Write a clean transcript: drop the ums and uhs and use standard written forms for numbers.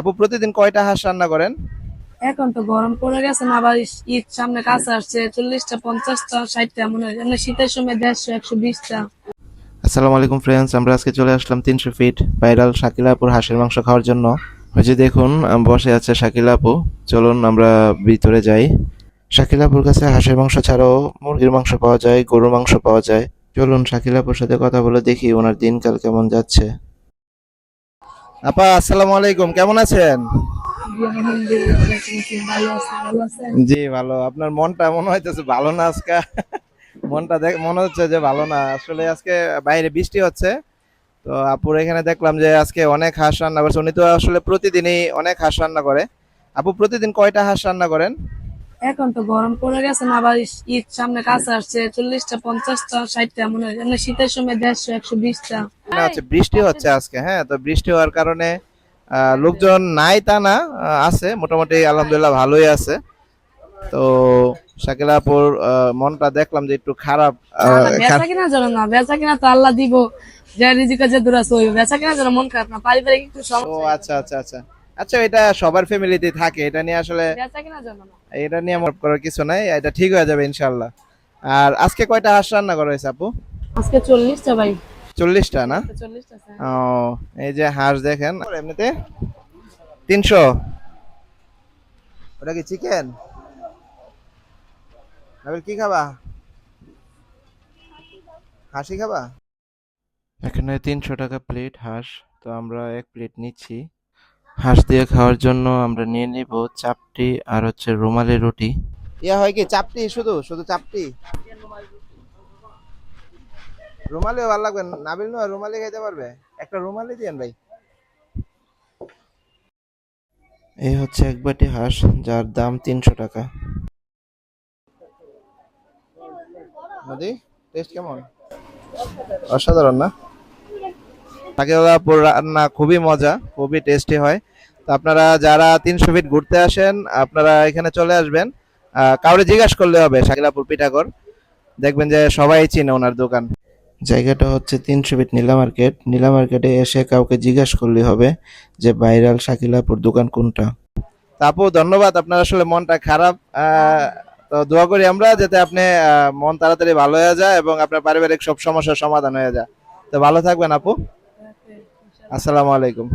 আপু প্রতিদিন কয়টা হাঁস রান্না করেন? এখন তো গরম পড়ে গেছে না, আবার ঈদ সামনে কাছে আসছে। 40টা 50টা 60টা মনে হয়, এমনি শীতের সময় 150 120টা। আসসালামু আলাইকুম ফ্রেন্ডস, আমরা আজকে চলে আসলাম 300 ফিট ভাইরাল শাকিলাপুর হাঁসের মাংস খাওয়ার জন্য। ওই যে দেখুন বসে আছে শাকিলাপু। চলুন আমরা ভিতরে যাই। শাকিলাপুর কাছে হাঁসের মাংস ছাড়াও মুরগির মাংস পাওয়া যায়, গরুর মাংস পাওয়া যায়। চলুন শাকিলাপুর সাথে কথা বলে দেখি ওনার দিনকাল কেমন যাচ্ছে। আপা আসসালামু আলাইকুম, কেমন আছেন? জি, আলহামদুলিল্লাহ, ভালো আছে, ভালো আছেন? জি ভালো। আপনার মনটা মনে হইতেছে ভালো না আজকে। মনটা দেখ মনে হচ্ছে যে ভালো না আসলে। আজকে বাইরে বৃষ্টি হচ্ছে, তো আপুর এখানে দেখলাম যে আজকে অনেক হাঁস রান্না করছে। উনি তো আসলে প্রতিদিনই অনেক হাঁস রান্না করে। আপু প্রতিদিন কয়টা হাঁস রান্না করেন? এখন তো গরম পড়ে গেছে না, আবার ঈদ সামনে কাছে আসছে। 40টা 50টা 60টা মনে হয়, এমনি শীতের সময় 150 120টা। না হচ্ছে বৃষ্টি হচ্ছে আজকে, হ্যাঁ, তো বৃষ্টি হওয়ার কারণে লোকজন নাই তা না, আছে মোটামুটি আলহামদুলিল্লাহ ভালোই আছে। তো শাকিলা আপুর মনটা দেখলাম যে একটু খারাপ। না না, বেচা কিনা জন্য না, বেচা কিনা তো আল্লাহ দিব। যে রিজিকে যে দূর আছে, ওই বেচা কিনা জন্য মন খারাপ না, পারিবারিক একটু ও সমস্যা, এই আচ্ছা জন্য। আচ্ছা আচ্ছা। আচ্ছা, এটা সবার ফ্যামিলিতে থাকে, এটা নিয়ে আসলে বেচা কিনা জন্য না। এটা নিয়ে মত করার কিছু নাই, এটা ঠিক হয়ে যাবে ইনশাল্লাহ। আর আজকে কয়টা হাঁস রান্না করা হয়েছে আপু? আজকে 40টা ভাই। 40টা না? আজকে 40টা আছে। ও, এই যে হাঁস দেখেন এমনিতে 300। ওটা কি চিকেন? নাবিল কি খাবা? হাঁসি খাবা? এখানে 300 টাকা প্লেট হাঁস। তো আমরা এক প্লেট নিচ্ছি। হাঁস দিয়ে খাওয়ার জন্য আমরা নিয়ে নিব চাপটি আর হচ্ছে রুমালি রুটি। ইয়া হয় কি চাপটি, শুধু শুধু চাপটি? রুমালিও ভালো লাগবে। নাবিল নয় রুমালি খাইতে পারবে? একটা রুমালি দিয়েন ভাই। এই হচ্ছে এক বাটি হাঁস, যার দাম 300 টাকা। নদী, টেস্ট কেমন? অসাধারণ না? শাকিলাপুর রান্না খুবই মজা, খুবই টেস্টি হয়। তো আপনারা যারা 300 ফিট ঘুরতে আসেন, আপনারা এখানে চলে আসবেন। কাউরে জিজ্ঞাসা করলে হবে শাকিলাপুর পিঠাগড়, দেখবেন যে সবাই চিনে ওনার দোকান। জায়গাটা হচ্ছে 300 ফিট নীলা মার্কেট। নীলা মার্কেটে এসে কাউকে জিজ্ঞাসা করলে হবে যে ভাইরাল শাকিলাপুর দোকান কোনটা। তা আপু ধন্যবাদ, আপনার আসলে মনটা খারাপ। তো দোয়া করি আমরা যাতে আপনি মন তাড়াতাড়ি ভালো হয়ে যায় এবং আপনার পারিবারিক সব সমস্যার সমাধান হয়ে যায়। তো ভালো থাকবেন আপু। আসসালামু আলাইকুম।